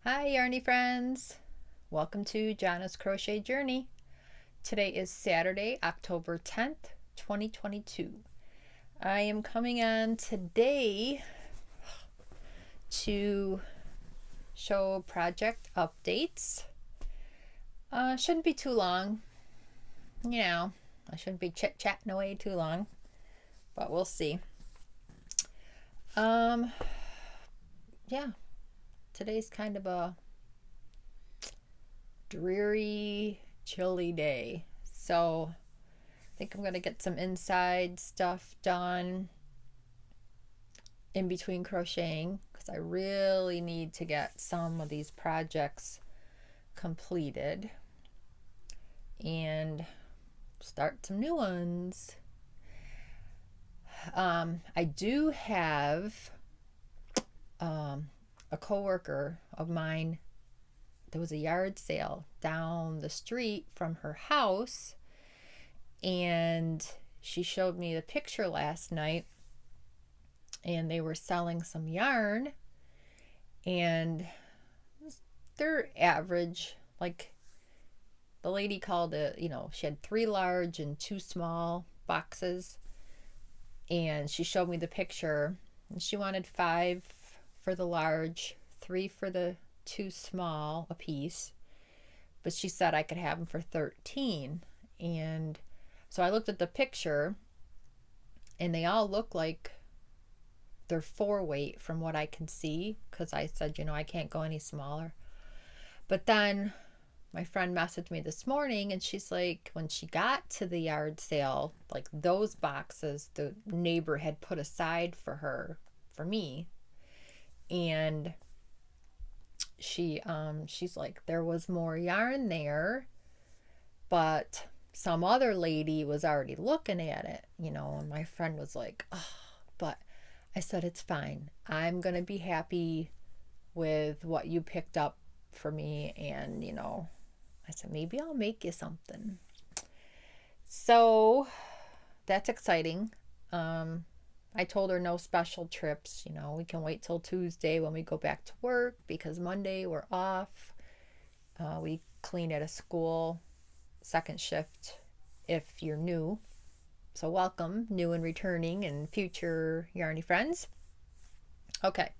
Hi, Yarny friends. Welcome to Jana's Crochet Journey. Today is Saturday, October 10th, 2022. I am coming on today to show project updates. Shouldn't be too long. I shouldn't be chit-chatting away too long, but we'll see. Um, yeah, today's kind of a dreary, chilly day. So I think I'm going to get some inside stuff done in between crocheting because I really need to get some of these projects completed and start some new ones. I do have a coworker of mine. There was a yard sale down the street from her house, and she showed me the picture last night, and they were selling some yarn, and they're average. Like, the lady called it, she had 3 large and 2 small boxes, and she showed me the picture, and she wanted 5 for the large, 3 for the 2 small a piece, but she said I could have them for 13. And so I looked at the picture, and they all look like they're 4 weight from what I can see, because I said, I can't go any smaller. But then my friend messaged me this morning, and she's like, when she got to the yard sale, like, those boxes the neighbor had put aside for me, and she's like, there was more yarn there, but some other lady was already looking at it, and my friend was like, oh, but I said, it's fine. I'm going to be happy with what you picked up for me, and I said, maybe I'll make you something. So that's exciting. I told her no special trips. We can wait till Tuesday when we go back to work, because Monday we're off. We clean at a school, second shift if you're new. So welcome, new and returning and future Yarny friends. Okay,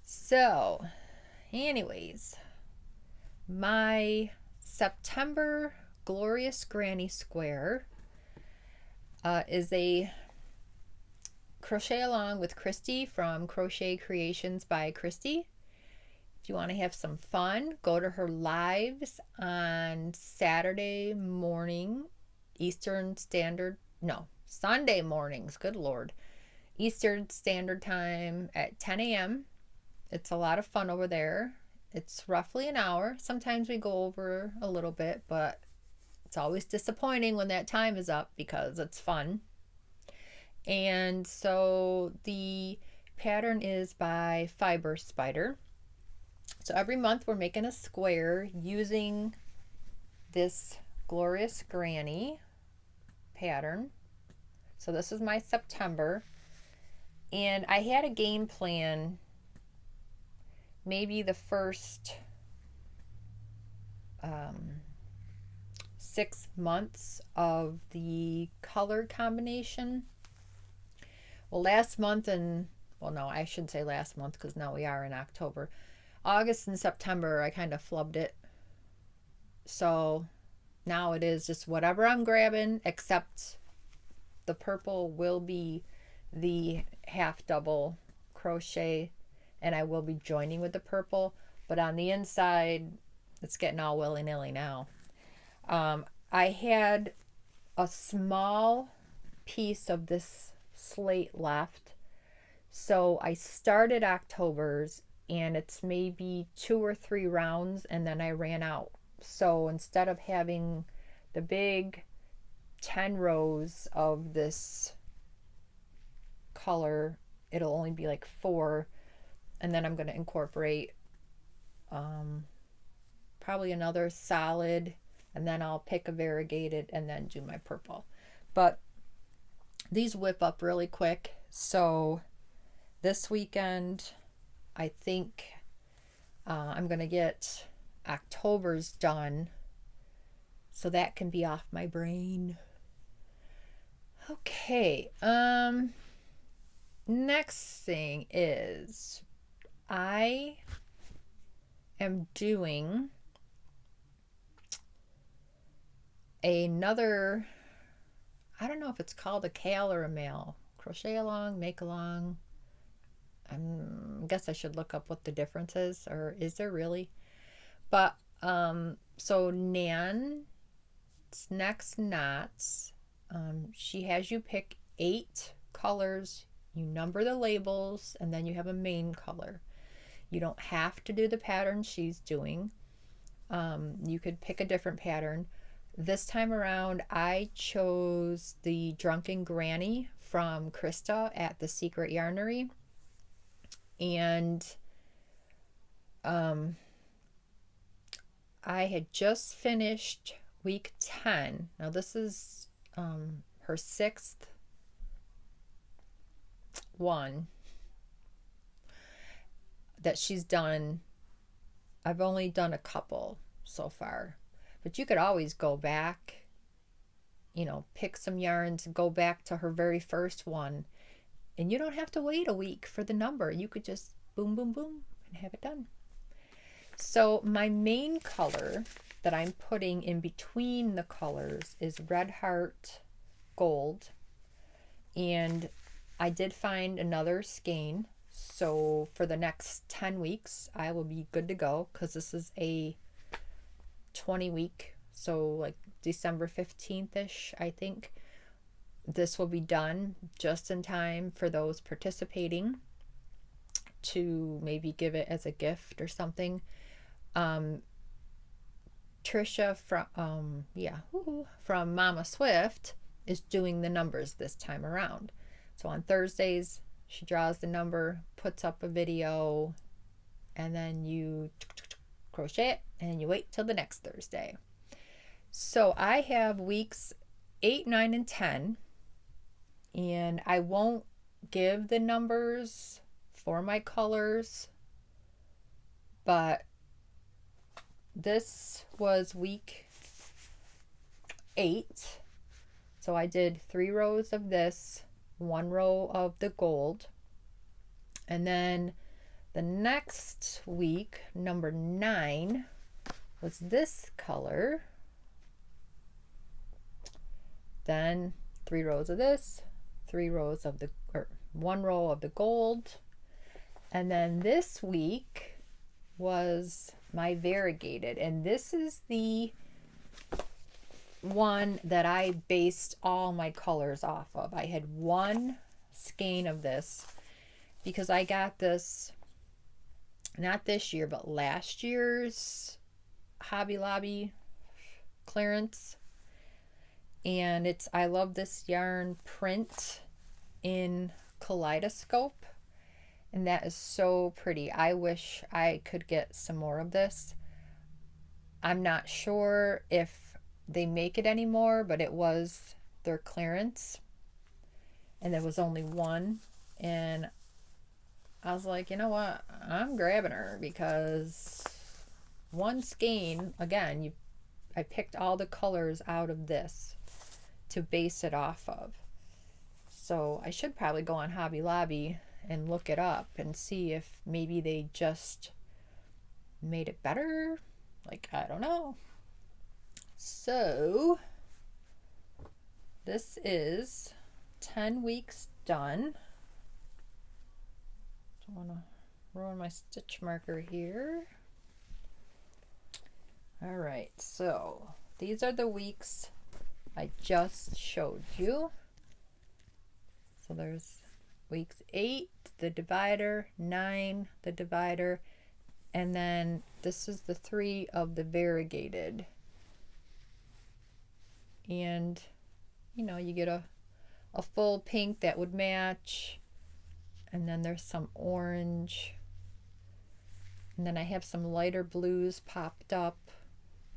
so anyways, my September Glorious Granny Square is a crochet along with Christy from Crochet Creations by Christy. If you want to have some fun, go to her lives on Saturday morning, Sunday mornings, good Lord, Eastern Standard Time at 10 a.m. It's a lot of fun over there. It's roughly an hour. Sometimes we go over a little bit, but it's always disappointing when that time is up because it's fun. And so the pattern is by Fiber Spider. So every month we're making a square using this Glorious Granny pattern. So this is my September. And I had a game plan, maybe the first 6 months of the color combination. Well, I shouldn't say last month because now we are in October. August and September, I kind of flubbed it. So now it is just whatever I'm grabbing, except the purple will be the half double crochet, and I will be joining with the purple. But on the inside, it's getting all willy-nilly now. I had a small piece of this slate left, so I started October's, and it's maybe 2 or 3 rounds, and then I ran out. So instead of having the big 10 rows of this color, it'll only be like 4, and then I'm going to incorporate probably another solid, and then I'll pick a variegated and then do my purple. But these whip up really quick, so this weekend I think I'm going to get October's done so that can be off my brain. Okay. Next thing is I am doing another, I don't know if it's called a cal or a male. Crochet along, make along. I guess I should look up what the difference is, or is there really? But so Nan's Next Knots, she has you pick 8 colors. You number the labels, and then you have a main color. You don't have to do the pattern she's doing. You could pick a different pattern. This time around, I chose the Drunken Granny from Krista at the Secret Yarnery. And I had just finished week 10. Now, this is her 6th one that she's done. I've only done a couple so far, but you could always go back, pick some yarns, go back to her very first one, and you don't have to wait a week for the number. You could just boom, boom, boom and have it done. So my main color that I'm putting in between the colors is Red Heart Gold, and I did find another skein. So for the next 10 weeks, I will be good to go, because this is a 20 week. So like December 15th-ish, I think. This will be done just in time for those participating to maybe give it as a gift or something. Trisha from Mama Swift is doing the numbers this time around. So on Thursdays, she draws the number, puts up a video, and then you crochet it and you wait till the next Thursday. So I have weeks 8, 9, and 10, and I won't give the numbers for my colors, but this was week 8. So I did 3 rows of this, 1 row of the gold, and then the next week, number 9, was this color. Then 3 rows of this, 3 rows of the, or 1 row of the gold, and then this week was my variegated, and this is the one that I based all my colors off of. I had 1 skein of this because I got this not this year but last year's Hobby Lobby clearance, and I love this yarn print in Kaleidoscope, and that is so pretty. I wish I could get some more of this. I'm not sure if they make it anymore, but it was their clearance, and there was only 1, and I was like, you know what, I'm grabbing her, because 1 skein, again, I picked all the colors out of this to base it off of. So I should probably go on Hobby Lobby and look it up and see if maybe they just made it better. Like, I don't know. So this is 10 weeks done. Don't want to ruin my stitch marker here. All right, so these are the weeks I just showed you. So there's weeks 8, the divider, 9, the divider, and then this is the 3 of the variegated. And you get a full pink that would match, and then there's some orange, and then I have some lighter blues popped up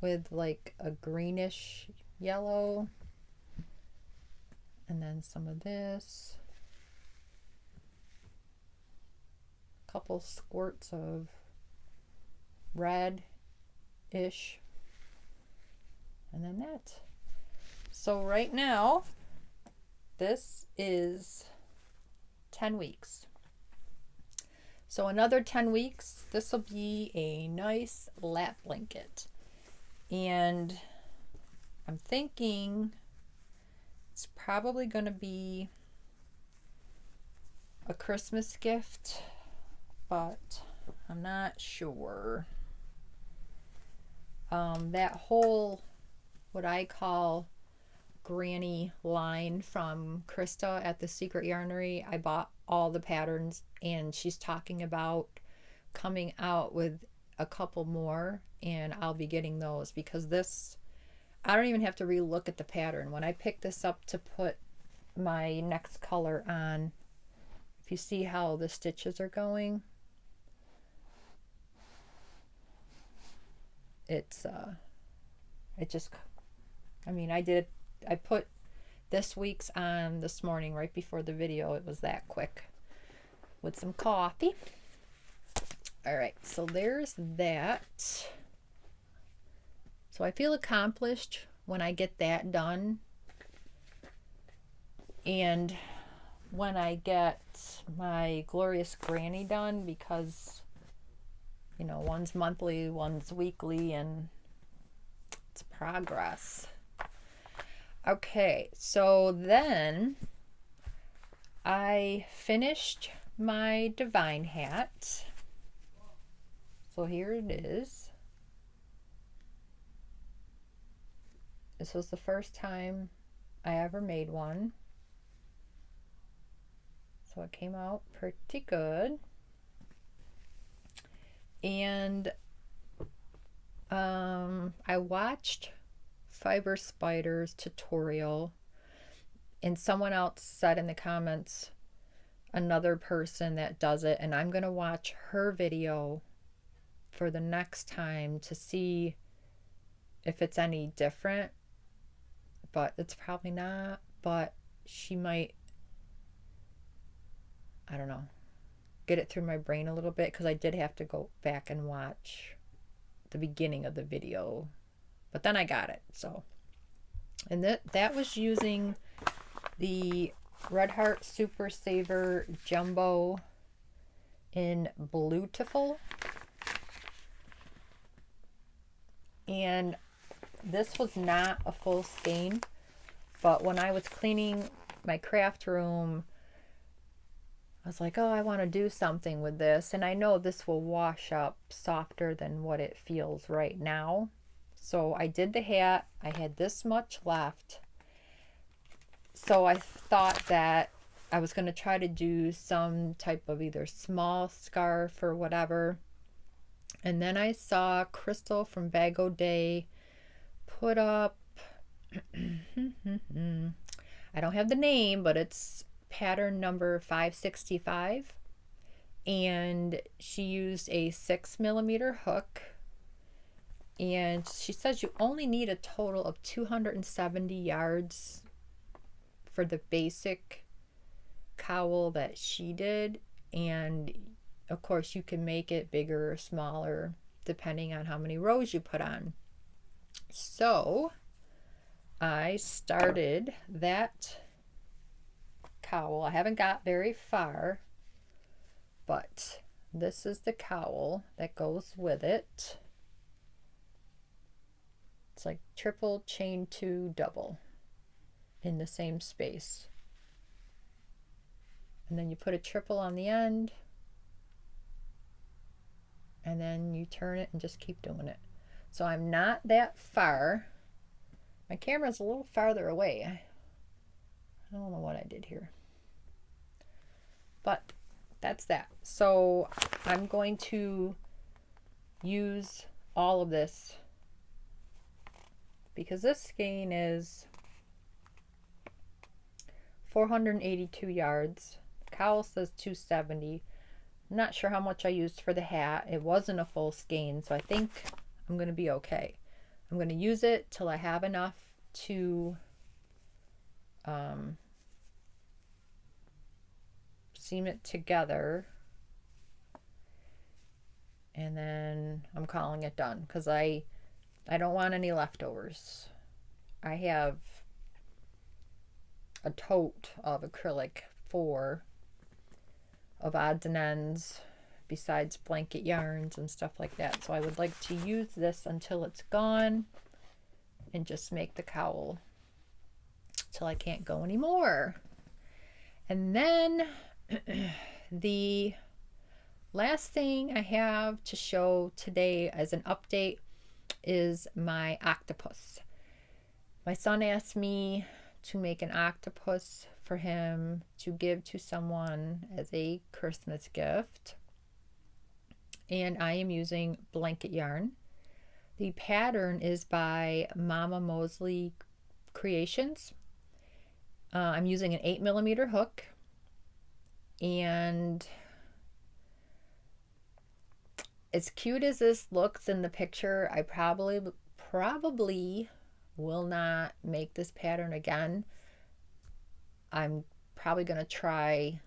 with like a greenish yellow, and then some of this, a couple squirts of red-ish. And then that. So right now, this is 10 weeks. So another 10 weeks, this will be a nice lap blanket. And I'm thinking it's probably going to be a Christmas gift, but I'm not sure. That whole, what I call granny line from Krista at the Secret Yarnery, I bought all the patterns, and she's talking about coming out with a couple more, and I'll be getting those because this, I don't even have to re-look at the pattern. When I pick this up to put my next color on, if you see how the stitches are going, it's it just, I mean, I put this week's on this morning right before the video. It was that quick with some coffee. All right, so there's that. So I feel accomplished when I get that done. And when I get my Glorious Granny done, because, you know, one's monthly, one's weekly, and it's progress. Okay, so then I finished my Divine hat. So here it is. This was the first time I ever made one. So it came out pretty good. And I watched Fiber Spider's tutorial, and someone else said in the comments, another person that does it, and I'm going to watch her video for the next time to see if it's any different, but it's probably not, but she might, I don't know, get it through my brain a little bit, because I did have to go back and watch the beginning of the video, but then I got it. So, and that was using the Red Heart Super Saver Jumbo in Bluetiful. And this was not a full skein, but when I was cleaning my craft room, I was like, oh, I want to do something with this, and I know this will wash up softer than what it feels right now. So I did the hat. I had this much left, so I thought that I was going to try to do some type of either small scarf or whatever. And then I saw Crystal from Bag O' Day put up I don't have the name, but it's pattern number 565, and she used a 6mm hook, and she says you only need a total of 270 yards for the basic cowl that she did, and of course you can make it bigger or smaller depending on how many rows you put on. So I started that cowl. I haven't got very far, but this is the cowl that goes with it. It's like triple chain 2 double in the same space, and then you put a triple on the end, and then you turn it and just keep doing it. So I'm not that far. My camera's a little farther away. I don't know what I did here, but that's that. So I'm going to use all of this because this skein is 482 yards. The cowl says 270. I'm not sure how much I used for the hat. It wasn't a full skein, so I think I'm going to be okay. I'm going to use it till I have enough to seam it together, and then then I'm calling it done, because I don't want any leftovers. I have a tote of acrylic of odds and ends, besides blanket yarns and stuff like that. So I would like to use this until it's gone and just make the cowl till I can't go anymore. And then the last thing I have to show today as an update is my octopus. My son asked me to make an octopus for him to give to someone as a Christmas gift. And I am using blanket yarn. The pattern is by Mama Mosley Creations. I'm using an 8mm hook, and as cute as this looks in the picture, I probably will not make this pattern again. I'm probably going to try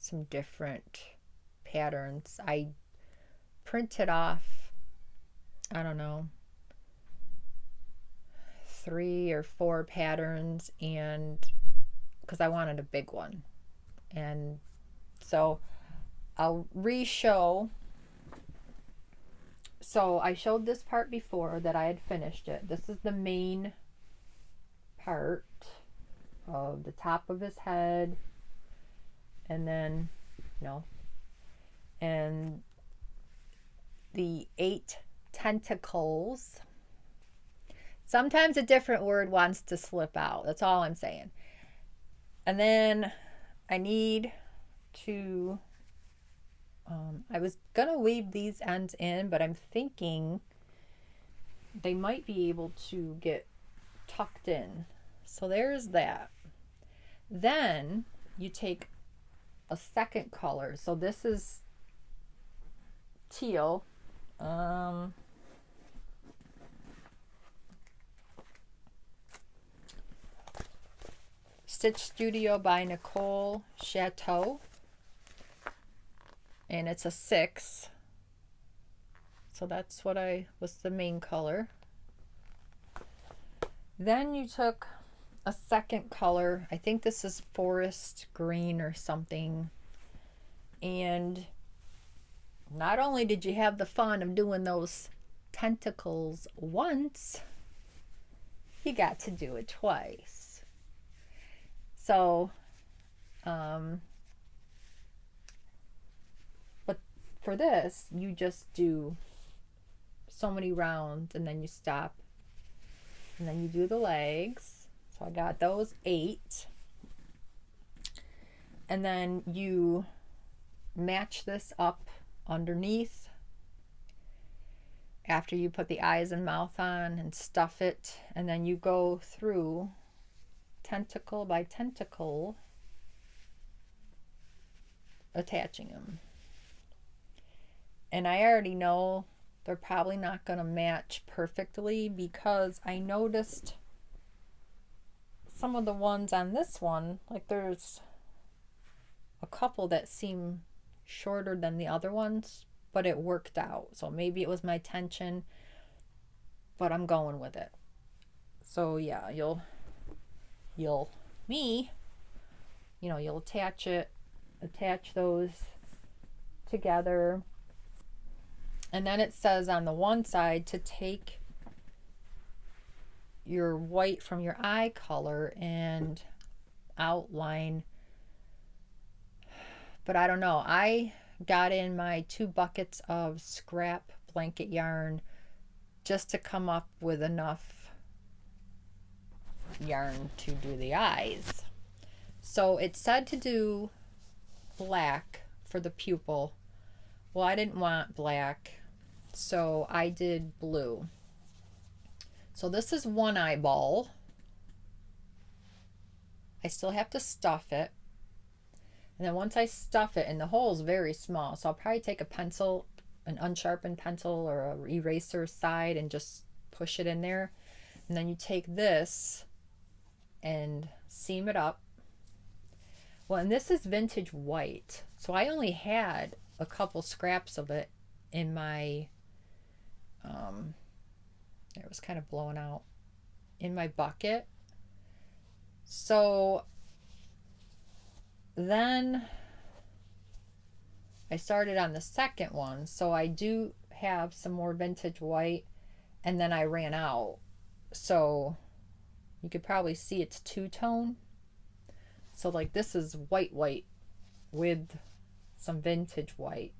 some different patterns. I printed off, I don't know, 3 or 4 patterns, and because I wanted a big one. And so I'll re-show. So I showed this part before that I had finished it. This is the main part of the top of his head, and then and the 8 tentacles. Sometimes a different word wants to slip out. That's all I'm saying. And then I need to, I was going to weave these ends in, but I'm thinking they might be able to get tucked in. So there's that. Then you take a second color. So this is teal. Stitch Studio by Nicole Chateau, and it's a 6, so that's what was the main color. Then you took a second color, I think this is forest green or something, and not only did you have the fun of doing those tentacles once, you got to do it twice. So, but for this, you just do so many rounds, and then you stop, and then you do the legs. So I got those 8. And then you match this up underneath after you put the eyes and mouth on and stuff it, and then you go through tentacle by tentacle, attaching them. And I already know they're probably not going to match perfectly, because I noticed some of the ones on this one, like there's a couple that seem shorter than the other ones, but it worked out. So maybe it was my tension, but I'm going with it. So yeah, you'll attach those together. And then it says on the one side to take your white from your eye color and outline. But I don't know. I got in my 2 buckets of scrap blanket yarn just to come up with enough yarn to do the eyes. So it said to do black for the pupil. Well, I didn't want black, so I did blue. So this is one eyeball. I still have to stuff it. And then once I stuff it, and the hole is very small, so I'll probably take a pencil, an unsharpened pencil or an eraser side, and just push it in there. And then you take this and seam it up. Well, and this is vintage white, so I only had a couple scraps of it in my It was kind of blowing out in my bucket. So then I started on the second one. So I do have some more vintage white, and then I ran out. So you could probably see it's two-tone. So like this is white with some vintage white.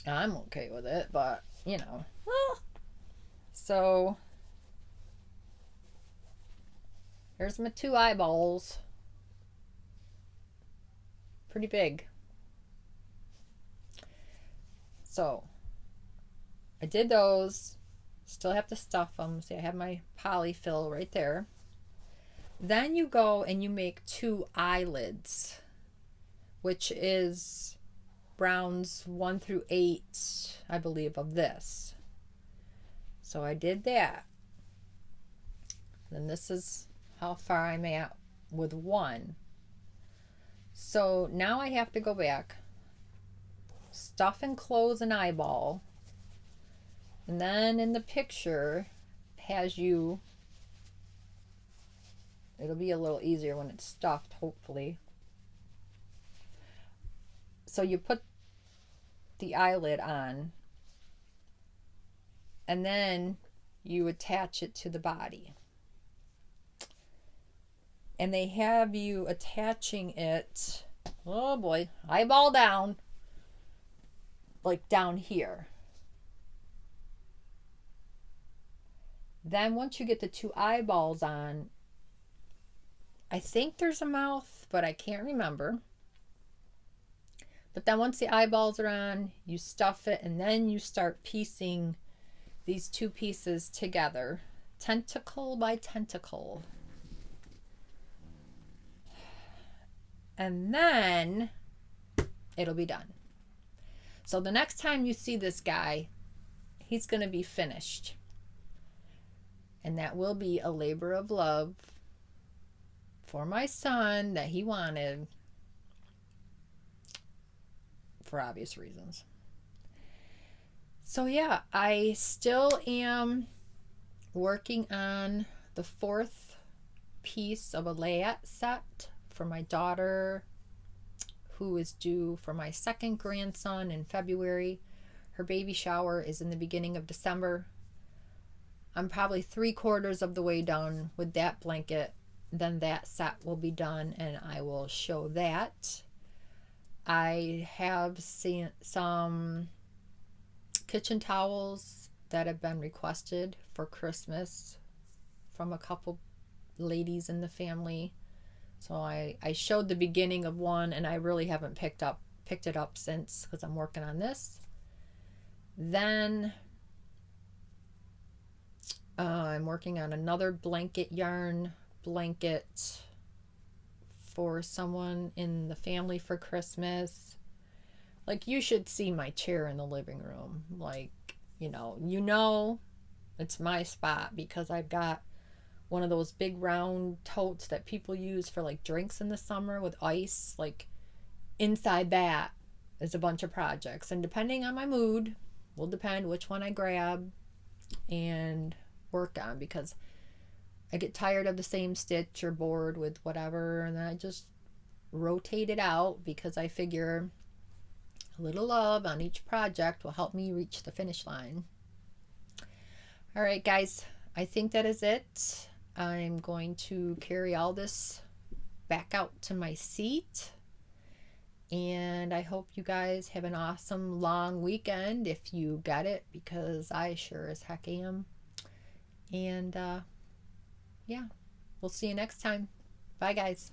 I'm okay with it, but you know. So here's my two eyeballs. Pretty big. So I did those. Still have to stuff them. See, I have my polyfill right there. Then you go and you make two eyelids, which is rounds 1 through 8, I believe, of this. So I did that. Then this is how far I'm at with one. So now I have to go back, stuff and close an eyeball, and then in the picture has you, it'll be a little easier when it's stuffed, hopefully. So you put the eyelid on, and then you attach it to the body. And they have you attaching it, oh boy, eyeball down, like down here. Then once you get the two eyeballs on, I think there's a mouth, but I can't remember. But then once the eyeballs are on, you stuff it, and then you start piecing these two pieces together, tentacle by tentacle. And then it'll be done. So the next time you see this guy, he's going to be finished. And that will be a labor of love for my son that he wanted, for obvious reasons. So yeah, I still am working on the 4th piece of a layette set for my daughter, who is due for my 2nd grandson in February. Her baby shower is in the beginning of December. I'm probably 3/4 of the way done with that blanket. Then that set will be done, and I will show that. I have seen some kitchen towels that have been requested for Christmas from a couple ladies in the family. So I showed the beginning of one, and I really haven't picked it up since, because I'm working on this. Then I'm working on another blanket yarn blanket for someone in the family for Christmas. Like, you should see my chair in the living room. Like, you know it's my spot, because I've got one of those big round totes that people use for like drinks in the summer with ice. Like, inside that is a bunch of projects, and depending on my mood will depend which one I grab and work on, because I get tired of the same stitch or bored with whatever, and then I just rotate it out, because I figure a little love on each project will help me reach the finish line. All right, guys, I think that is it. I'm going to carry all this back out to my seat, and I hope you guys have an awesome long weekend if you get it, because I sure as heck am. And yeah, we'll see you next time. Bye, guys.